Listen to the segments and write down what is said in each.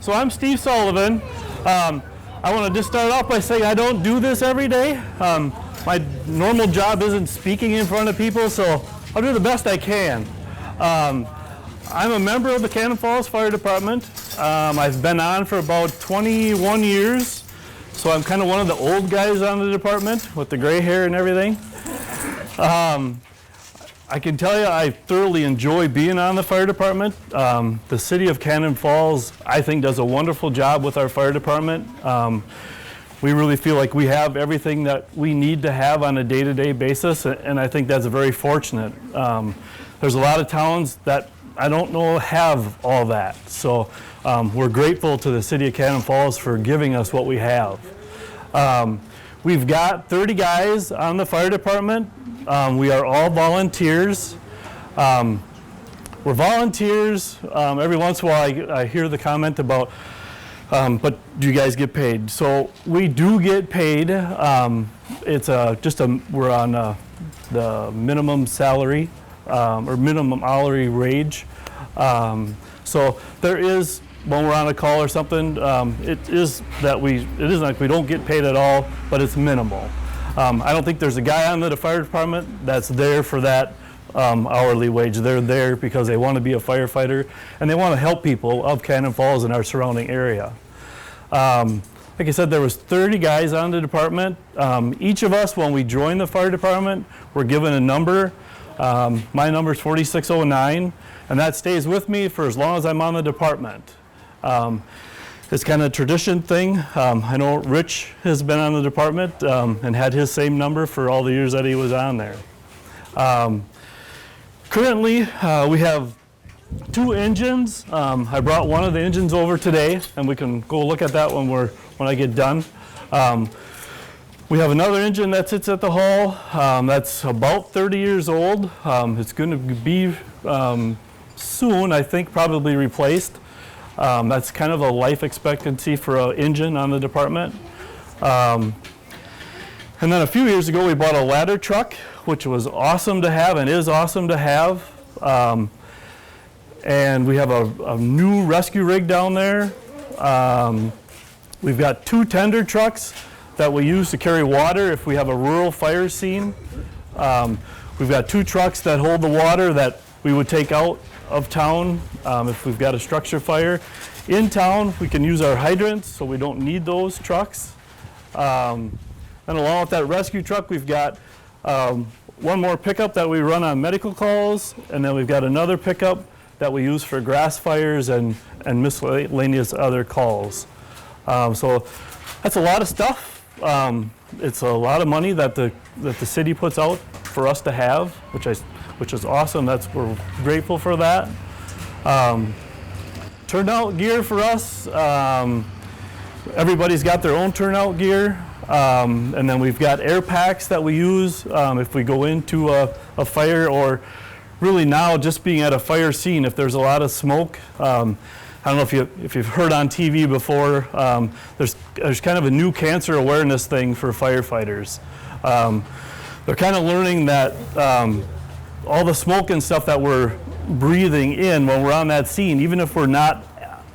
So I'm Steve Sullivan. I want to just start off by saying I don't do this every day. My normal job isn't speaking in front of people, so I'll do the best I can. I'm a member of the Cannon Falls Fire Department. I've been on for about 21 years, so I'm kind of one of the old guys on the department with the gray hair and everything. I can tell you I thoroughly enjoy being on the fire department. The city of Cannon Falls, I think, does a wonderful job with our fire department. We really feel like we have everything that we need to have on a day-to-day basis, and I think that's very fortunate. There's a lot of towns that I don't know have all that, so we're grateful to the city of Cannon Falls for giving us what we have. We've got 30 guys on the fire department. We are all volunteers. We're volunteers. Every once in a while I hear the comment about, but do you guys get paid? So we do get paid. It's we're on the minimum salary or minimum hourly wage. So there is, when we're on a call or something, it isn't like we don't get paid at all, but it's minimal. I don't think there's a guy on the fire department that's there for that hourly wage. They're there because they want to be a firefighter and they want to help people of Cannon Falls and our surrounding area. Like I said, there was 30 guys on the department. Each of us, when we join the fire department, we're given a number. My number is 4609, and that stays with me for as long as I'm on the department. It's kind of a tradition thing. I know Rich has been on the department and had his same number for all the years that he was on there. Currently, we have 2 engines. I brought one of the engines over today, and we can go look at that when I get done. We have another engine that sits at the hall that's about 30 years old. It's going to be soon, I think, probably replaced. That's kind of a life expectancy for an engine on the department. And then a few years ago we bought a ladder truck, which was awesome to have and is awesome to have. And we have a new rescue rig down there. We've got 2 tender trucks that we use to carry water if we have a rural fire scene. We've got 2 trucks that hold the water that we would take out of town if we've got a structure fire. In town, we can use our hydrants, so we don't need those trucks. And along with that rescue truck, we've got one more pickup that we run on medical calls, and then we've got another pickup that we use for grass fires and miscellaneous other calls. So that's a lot of stuff. It's a lot of money that the city puts out for us to have, which is awesome. We're grateful for that. Turnout gear for us, everybody's got their own turnout gear, and then we've got air packs that we use if we go into a fire, or really now just being at a fire scene if there's a lot of smoke. I don't know if you've heard on TV before, there's kind of a new cancer awareness thing for firefighters. They're kind of learning that all the smoke and stuff that we're breathing in when we're on that scene, even if we're not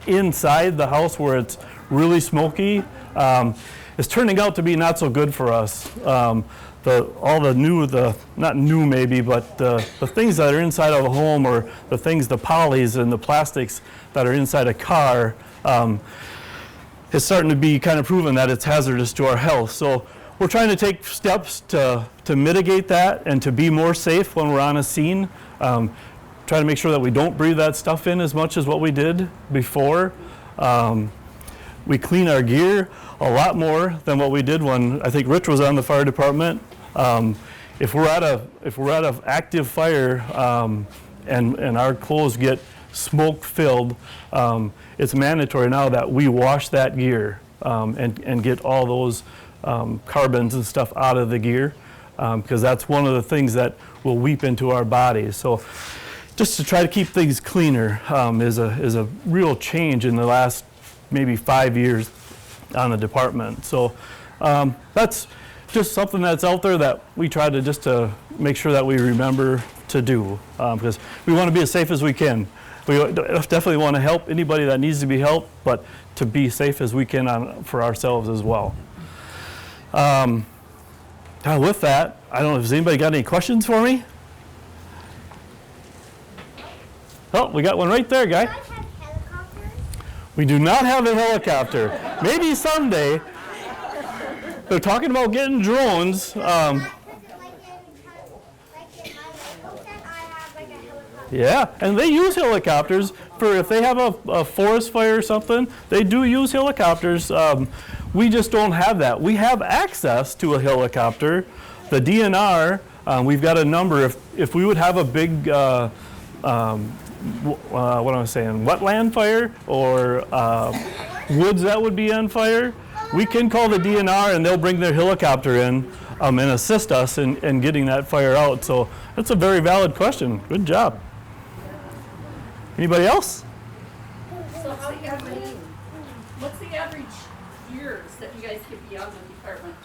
inside the house where it's really smoky, is turning out to be not so good for us. Not new maybe, but the things that are inside of a home, or the polys and the plastics that are inside a car, is starting to be kind of proven that it's hazardous to our health. So we're trying to take steps to mitigate that and to be more safe when we're on a scene. Try to make sure that we don't breathe that stuff in as much as what we did before. We clean our gear a lot more than what we did when I think Rich was on the fire department. If we're at an active fire and our clothes get smoke filled, it's mandatory now that we wash that gear and get all those carbons and stuff out of the gear, because that's one of the things that will weep into our bodies. So just to try to keep things cleaner is a real change in the last maybe 5 years on the department. So that's just something that's out there that we try to make sure that we remember to do, because we want to be as safe as we can. we definitely want to help anybody that needs to be helped, but to be safe as we can for ourselves as well. With that, I don't know if anybody got any questions for me? Oh, we got one right there, guy. We do not have a helicopter. Maybe someday. They're talking about getting drones. Yeah, and they use helicopters for if they have a forest fire or something. They do use helicopters. We just don't have that. We have access to a helicopter. The DNR, we've got a number. If we would have a big, what am I saying, wetland fire or woods that would be on fire, we can call the DNR and they'll bring their helicopter in and assist us in getting that fire out. So that's a very valid question. Good job. Anybody else? So what's the average years that you guys get beyond the department?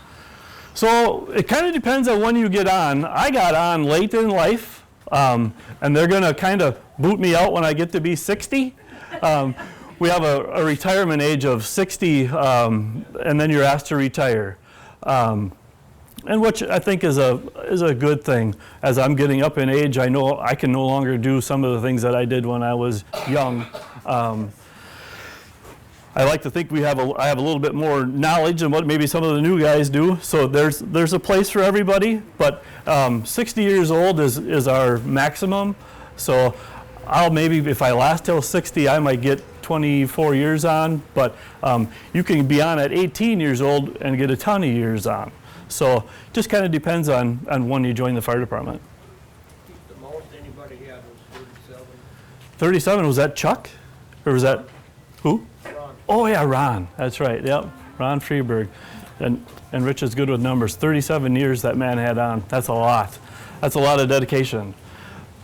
So it kind of depends on when you get on. I got on late in life, and they're going to kind of boot me out when I get to be 60. We have a retirement age of 60, and then you're asked to retire. And which I think is a good thing. As I'm getting up in age, I know I can no longer do some of the things that I did when I was young. I like to think I have a little bit more knowledge than what maybe some of the new guys do. So there's a place for everybody, but 60 years old is our maximum. So I'll maybe, if I last till 60, I might get 24 years on, but you can be on at 18 years old and get a ton of years on. So just kind of depends on when you join the fire department. The most anybody had was 37. 37, was that Chuck? Or was that, who? Ron. Oh yeah, Ron, that's right, yep, Ron Freiburg. And Rich is good with numbers. 37 years that man had on, that's a lot. That's a lot of dedication.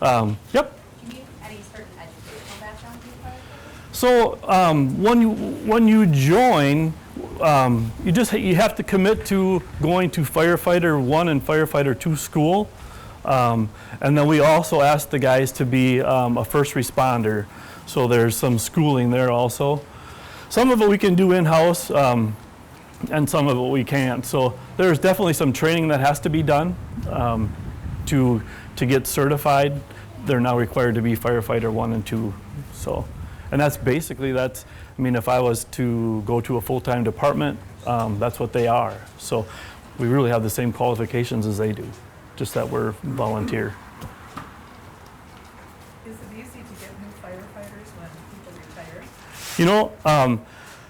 Yep. Do you need any certain educational background to be firefighter? So when you join, you have to commit to going to firefighter 1 and firefighter 2 school, and then we also ask the guys to be a first responder. So there's some schooling there also. Some of it we can do in-house, and some of it we can't. So there's definitely some training that has to be done to get certified. They're now required to be firefighter 1 and 2. So, and that's basically I mean, if I was to go to a full-time department, that's what they are. So we really have the same qualifications as they do, just that we're volunteer. Is it easy to get new firefighters when people retire? You know,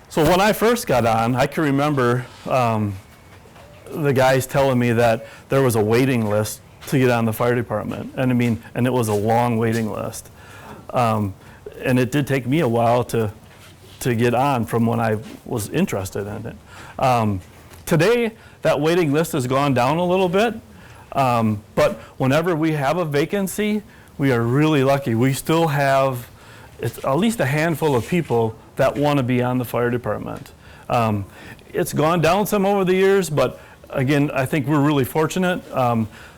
so when I first got on, I can remember the guys telling me that there was a waiting list to get on the fire department. And I mean, and it was a long waiting list. And it did take me a while to get on from when I was interested in it. Today, that waiting list has gone down a little bit, but whenever we have a vacancy, we are really lucky. We still have at least a handful of people that want to be on the fire department. It's gone down some over the years, but again, I think we're really fortunate.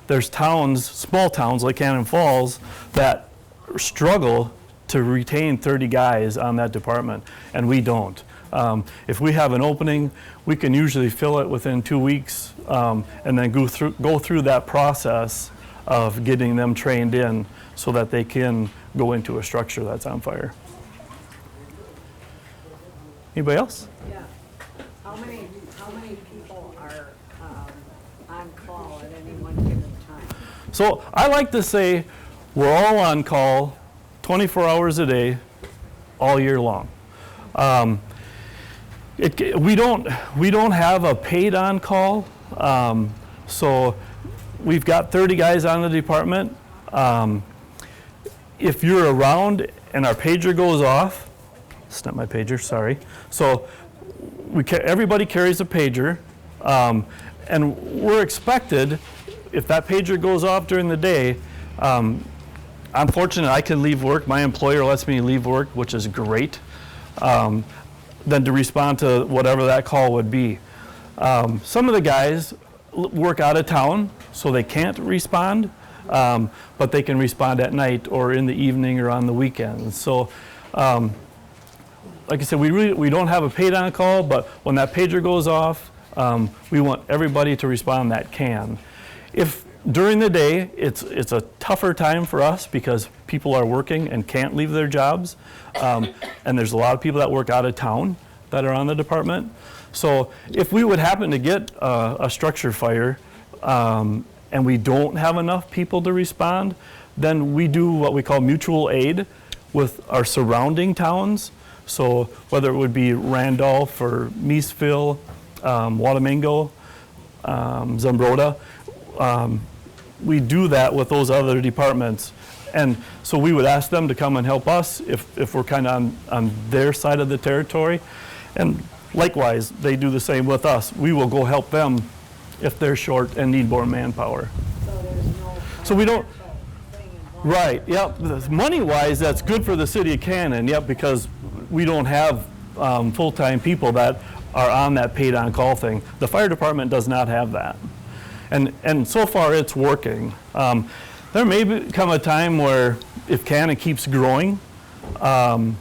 There's towns, small towns like Cannon Falls, that struggle to retain 30 guys on that department, and we don't. If we have an opening, we can usually fill it within 2 weeks, and then go through that process of getting them trained in so that they can go into a structure that's on fire. Anybody else? Yeah. How many people are on call at any one given time? So I like to say we're all on call 24 hours a day, all year long. We don't have a paid on call, so we've got 30 guys on the department. If you're around and our pager goes off, it's not my pager, sorry. So everybody carries a pager, and we're expected, if that pager goes off during the day, I'm fortunate I can leave work. My employer lets me leave work, which is great, then to respond to whatever that call would be. Some of the guys work out of town, so they can't respond. but they can respond at night or in the evening or on the weekends. So, like I said, we don't have a paid on call, but when that pager goes off, we want everybody to respond that can. If during the day, it's a tougher time for us because people are working and can't leave their jobs. And there's a lot of people that work out of town that are on the department. So if we would happen to get a structure fire and we don't have enough people to respond, then we do what we call mutual aid with our surrounding towns. So whether it would be Randolph or Meesville, Watamingo, Zumbrota, we do that with those other departments. And so we would ask them to come and help us if we're kind of on their side of the territory. And likewise, they do the same with us. We will go help them if they're short and need more manpower. So there's no So we don't, thing involved. right, yep. Money-wise, that's good for the city of Cannon, yep, because we don't have full-time people that are on that paid on-call thing. The fire department does not have that. And so far, it's working. There may come a time where if Cannon keeps growing, and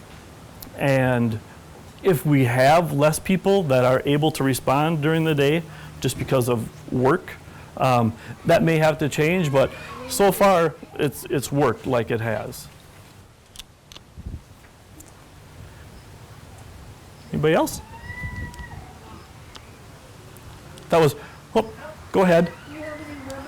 if we have less people that are able to respond during the day just because of work, that may have to change, but so far, it's worked like it has. Anybody else? That was, oh, go ahead. Do you have any women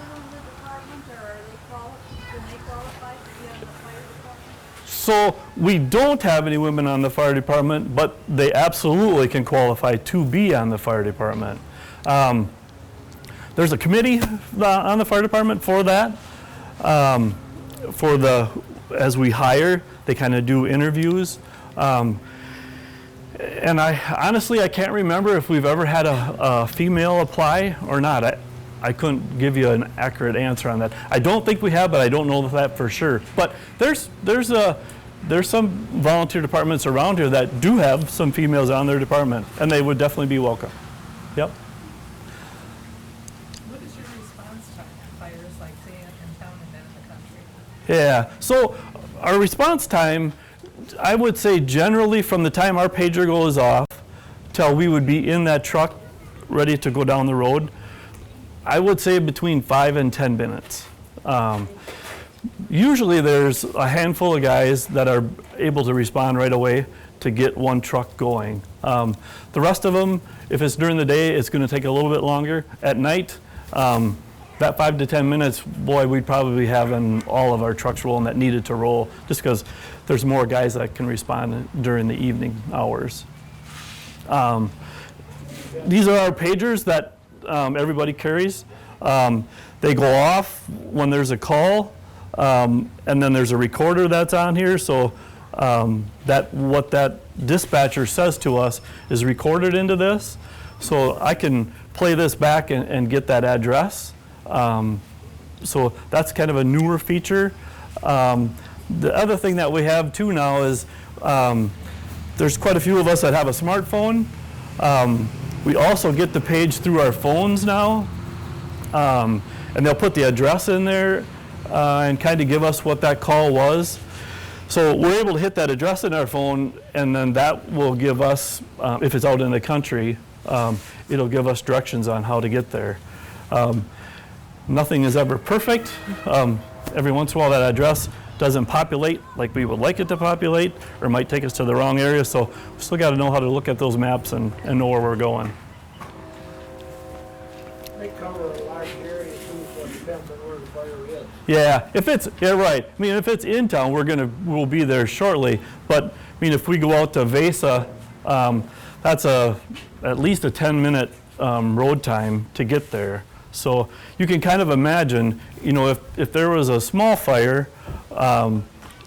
on the department, or are can they qualify to be on the fire department? So we don't have any women on the fire department, but they absolutely can qualify to be on the fire department. There's a committee on the fire department for that. As we hire, they kind of do interviews. And honestly, I can't remember if we've ever had a female apply or not. I couldn't give you an accurate answer on that. I don't think we have, but I don't know that for sure. But there's some volunteer departments around here that do have some females on their department, and they would definitely be welcome. Yep. What is your response time to fires like say in town and then in the country? Yeah. So our response time, I would say generally from the time our pager goes off till we would be in that truck ready to go down the road, I would say between 5 and 10 minutes. Usually there's a handful of guys that are able to respond right away to get one truck going. The rest of them, if it's during the day, it's going to take a little bit longer. At night, that 5 to 10 minutes, boy, we'd probably be having all of our trucks rolling that needed to roll, just because there's more guys that can respond during the evening hours. These are our pagers that everybody carries. They go off when there's a call, and then there's a recorder that's on here, so what that dispatcher says to us is recorded into this, so I can play this back and get that address. So that's kind of a newer feature. The other thing that we have too now is there's quite a few of us that have a smartphone. We also get the page through our phones now, and they'll put the address in there and kind of give us what that call was. So we're able to hit that address in our phone, and then that will give us, if it's out in the country, it'll give us directions on how to get there. Nothing is ever perfect. Every once in a while that address doesn't populate like we would like it to populate, or might take us to the wrong area, so we still got to know how to look at those maps and know where we're going. They cover a large area too, so it depends on where the fire is. Yeah, right. I mean, if it's in town, we'll be there shortly, but I mean, if we go out to Vesa, that's at least a 10-minute road time to get there. So you can kind of imagine, if there was a small fire,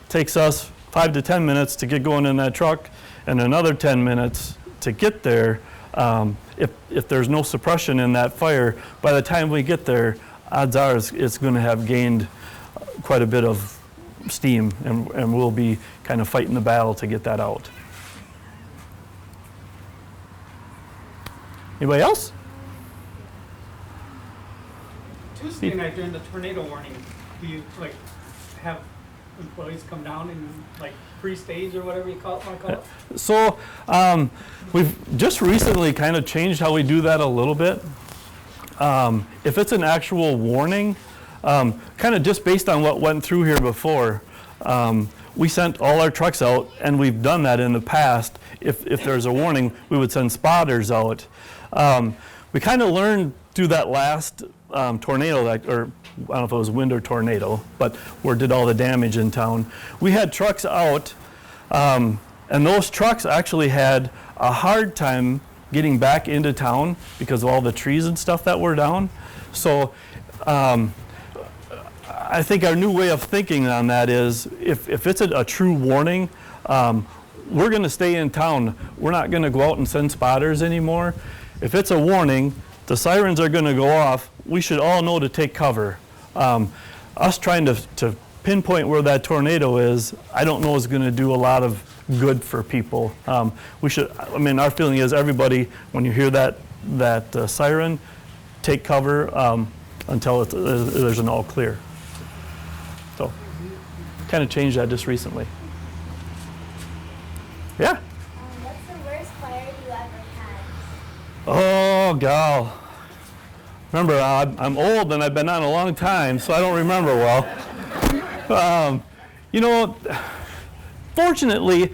takes us 5 to 10 minutes to get going in that truck, and another 10 minutes to get there. If there's no suppression in that fire, by the time we get there, odds are it's going to have gained quite a bit of steam, and we'll be kind of fighting the battle to get that out. Anybody else? Tuesday night during the tornado warning, do you like have employees come down and like pre-stage or whatever you want to call it? So we've just recently kind of changed how we do that a little bit. If it's an actual warning, kind of just based on what went through here before, we sent all our trucks out, and we've done that in the past. If there's a warning, we would send spotters out. We kind of learned through that last tornado, or I don't know if it was wind or tornado, but where it did all the damage in town. We had trucks out, and those trucks actually had a hard time getting back into town because of all the trees and stuff that were down. So I think our new way of thinking on that is if it's a true warning, we're going to stay in town. We're not going to go out and send spotters anymore. If it's a warning, the sirens are going to go off. We should all know to take cover. Us trying to pinpoint where that tornado is, I don't know is going to do a lot of good for people. We should. I mean, our feeling is everybody, when you hear that siren, take cover until there's an all clear. So, kind of changed that just recently. Yeah. What's the worst fire you ever had? Oh, gal. Remember, I'm old and I've been on a long time, so I don't remember well. You know, fortunately,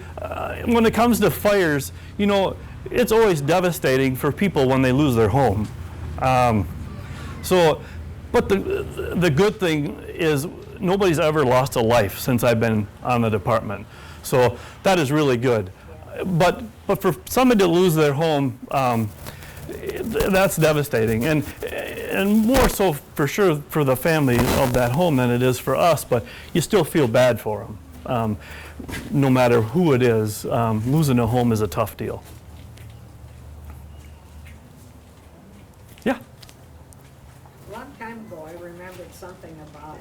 when it comes to fires, you know, it's always devastating for people when they lose their home. But the good thing is nobody's ever lost a life since I've been on the department. So that is really good. But for somebody to lose their home, that's devastating. And more so for sure for the family of that home than it is for us, but you still feel bad for them. No matter who it is, losing a home is a tough deal. Yeah. A long time ago, I remembered something about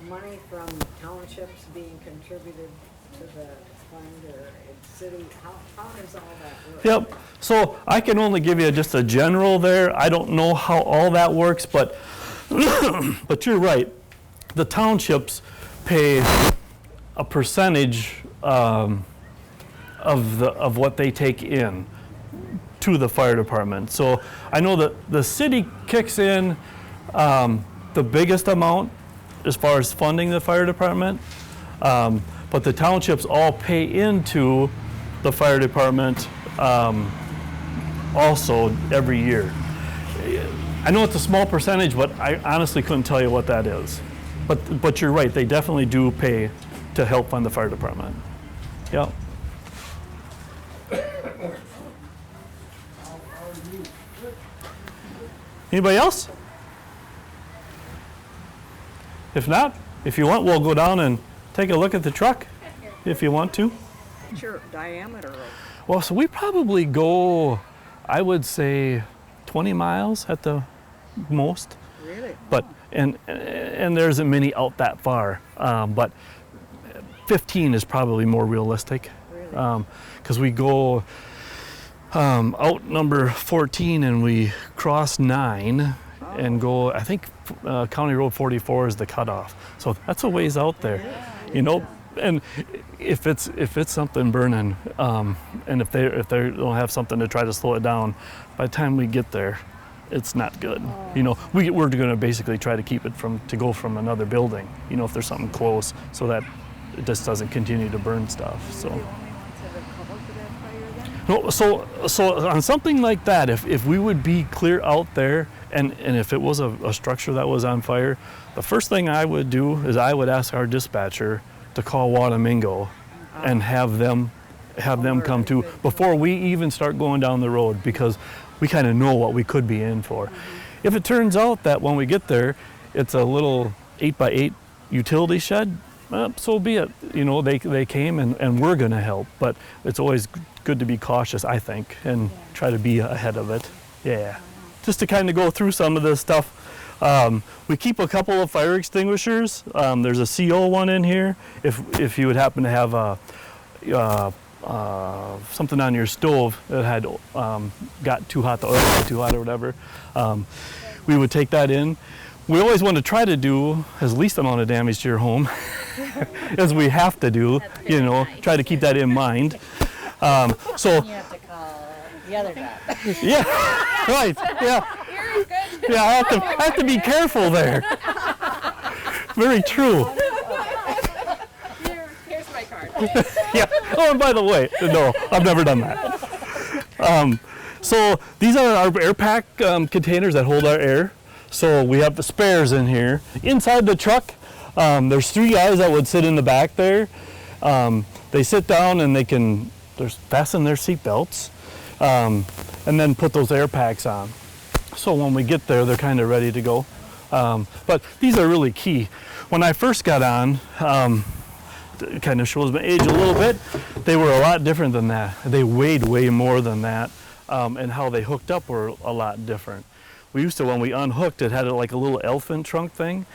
money from townships being contributed to the fund or city. How does all that work? Yep. So I can only give you just a general there. I don't know how all that works, but but you're right. The townships pay a percentage of what they take in to the fire department. So I know that the city kicks in the biggest amount as far as funding the fire department, but the townships all pay into the fire department also every year. I know it's a small percentage, but I honestly couldn't tell you what that is. But you're right, they definitely do pay to help fund the fire department. Yep. Anybody else? If not, if you want, we'll go down and take a look at the truck, if you want to. What's your diameter of? Well, so we probably go, I would say, 20 miles at the most. Really? But and there isn't many out that far, but 15 is probably more realistic. Really? Because we go out number 14 and we cross 9 and go, I think County Road 44 is the cutoff. So that's a ways out there, you know. And if it's something burning, and if they don't have something to try to slow it down, by the time we get there, it's not good. You know, we're going to basically try to keep it to go from another building. You know, if there's something close, so that it just doesn't continue to burn stuff. So. No, so on something like that, if we would be clear out there, and if it was a structure that was on fire, the first thing I would do is I would ask our dispatcher to call Wadamingo and have them come to before we even start going down the road, because we kind of know what we could be in for. If it turns out that when we get there, it's a little 8x8 utility shed, so be it. You know, they came and we're going to help, but it's always good to be cautious, I think, and try to be ahead of it. Yeah. Just to kind of go through some of this stuff. We keep a couple of fire extinguishers. There's a CO one in here. If you would happen to have something on your stove that had got too hot, the oil got too hot or whatever, we would take that in. we always want to try to do as least amount of damage to your home as we have to do, you know, try to keep that in mind. So, You have to call the other guy. yeah, right, yeah. Yeah, I have to be careful there. Very true. Here's my card. Yeah. Oh, and by the way, no, I've never done that. So these are our air pack containers that hold our air. So we have the spares in here. Inside the truck, there's 3 guys that would sit in the back there. They sit down and they can fasten their seat belts and then put those air packs on. So when we get there, they're kind of ready to go. But these are really key. When I first got on, it kind of shows my age a little bit, they were a lot different than that. They weighed way more than that, and how they hooked up were a lot different. We used to, when we unhooked it, had like a little elephant trunk thing,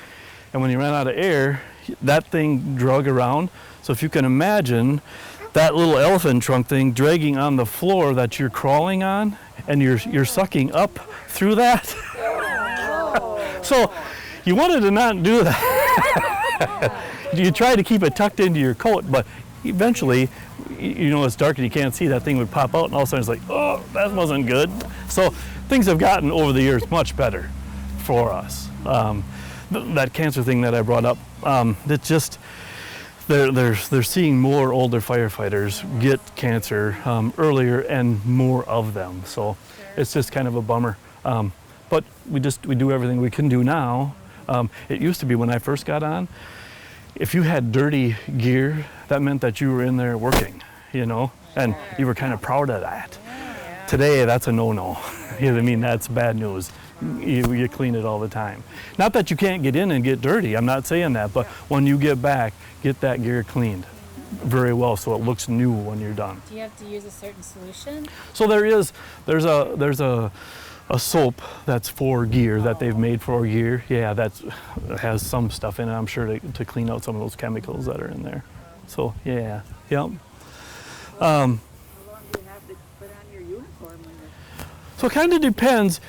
and when you ran out of air, that thing drug around. So if you can imagine that little elephant trunk thing dragging on the floor that you're crawling on, and you're sucking up through that. So you wanted to not do that. You try to keep it tucked into your coat, but eventually, you know, it's dark and you can't see, that thing would pop out, and all of a sudden it's like, oh, that wasn't good. So things have gotten over the years much better for us. That cancer thing that I brought up, it's just, they're seeing more older firefighters get cancer earlier and more of them. So it's just kind of a bummer. But we do everything we can do now. It used to be when I first got on, if you had dirty gear, that meant that you were in there working, you know, and you were kind of proud of that. Today, that's a no-no. You know what I mean? That's bad news. You clean it all the time. Not that you can't get in and get dirty, I'm not saying that, but when you get back, get that gear cleaned very well so it looks new when you're done. Do you have to use a certain solution? So there's a soap that's for gear that they've made for gear. Yeah, that has some stuff in it, I'm sure, to clean out some of those chemicals that are in there. So yeah, yep. How long do you have to put on your uniform when So it kind of depends.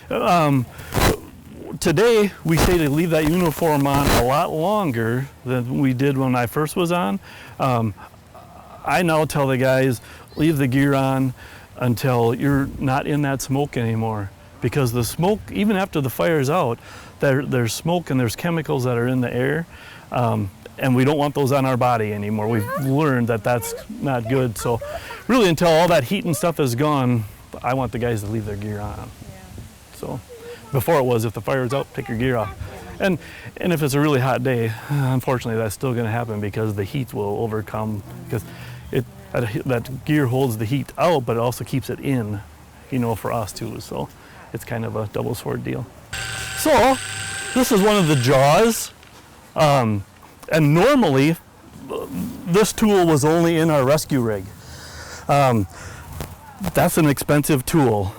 Today we say to leave that uniform on a lot longer than we did when I first was on. I now tell the guys, leave the gear on until you're not in that smoke anymore. Because the smoke, even after the fire's out, there's smoke and there's chemicals that are in the air, and we don't want those on our body anymore. We've learned that that's not good. So really, until all that heat and stuff is gone, I want the guys to leave their gear on. So before it was, if the fire's out, take your gear off. And if it's a really hot day, unfortunately that's still going to happen because the heat will overcome, because that gear holds the heat out, but it also keeps it in, you know, for us too. So it's kind of a double sword deal. So this is one of the jaws, and normally this tool was only in our rescue rig. That's an expensive tool.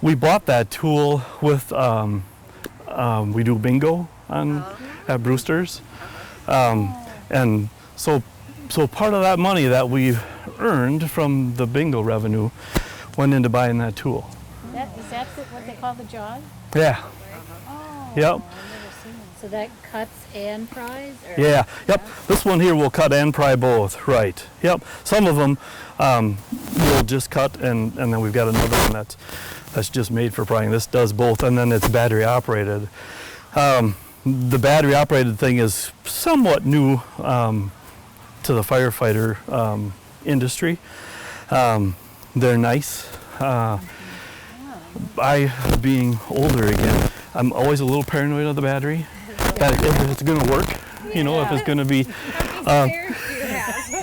We bought that tool with, we do bingo at Brewster's. And so part of that money that we earned from the bingo revenue went into buying that tool. Is that what they call the jaws? Yeah. Oh, Yep. I've never seen it. So that cuts and pries? Or? Yeah. Yep. This one here will cut and pry both. Right. Yep. Some of them will just cut, and then we've got another one that's just made for prying. This does both, and then it's battery operated. The battery operated thing is somewhat new to the firefighter industry. They're nice. I, being older again, I'm always a little paranoid of the battery, that if it's going to work, you know, if it's going to be.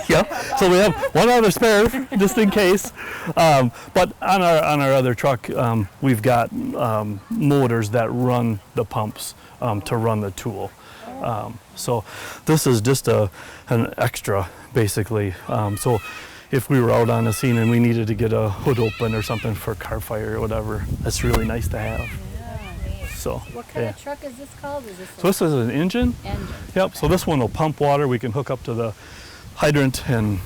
Yeah, so we have one other spare just in case. But on our other truck, we've got motors that run the pumps to run the tool. So this is just an extra, basically. So if we were out on a scene and we needed to get a hood open or something for a car fire or whatever, that's really nice to have. So, what kind of truck is this called? So this is an engine. Yep. So this one will pump water. We can hook up to the hydrant and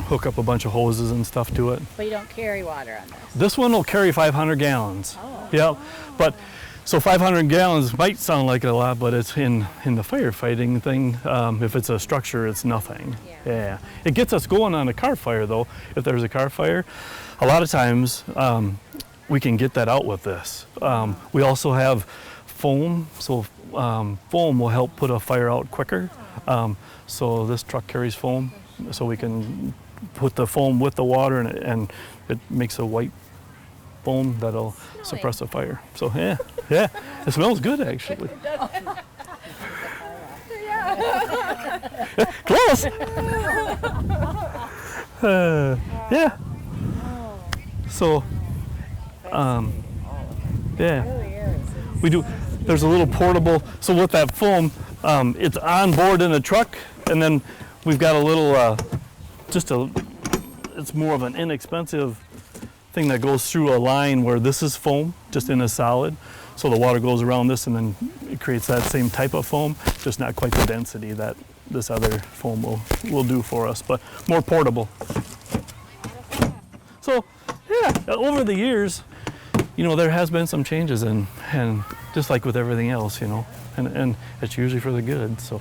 hook up a bunch of hoses and stuff to it. But you don't carry water on this. This one will carry 500 gallons. Oh. Yep. But So 500 gallons might sound like a lot, but it's in the firefighting thing. If it's a structure, it's nothing. Yeah. It gets us going on a car fire, though. If there's a car fire, a lot of times we can get that out with this. We also have foam, so foam will help put a fire out quicker. So this truck carries foam, so we can put the foam with the water, and it makes a white foam that'll suppress a fire. So yeah, it smells good actually. Close. Yeah. So, yeah, we do. There's a little portable. So with that foam, it's on board in a truck, and then we've got a little, it's more of an inexpensive thing that goes through a line where this is foam, just in a solid. So the water goes around this, and then it creates that same type of foam, just not quite the density that this other foam will do for us, but more portable. So, yeah, over the years, there has been some changes, and just like with everything else, and it's usually for the good. So.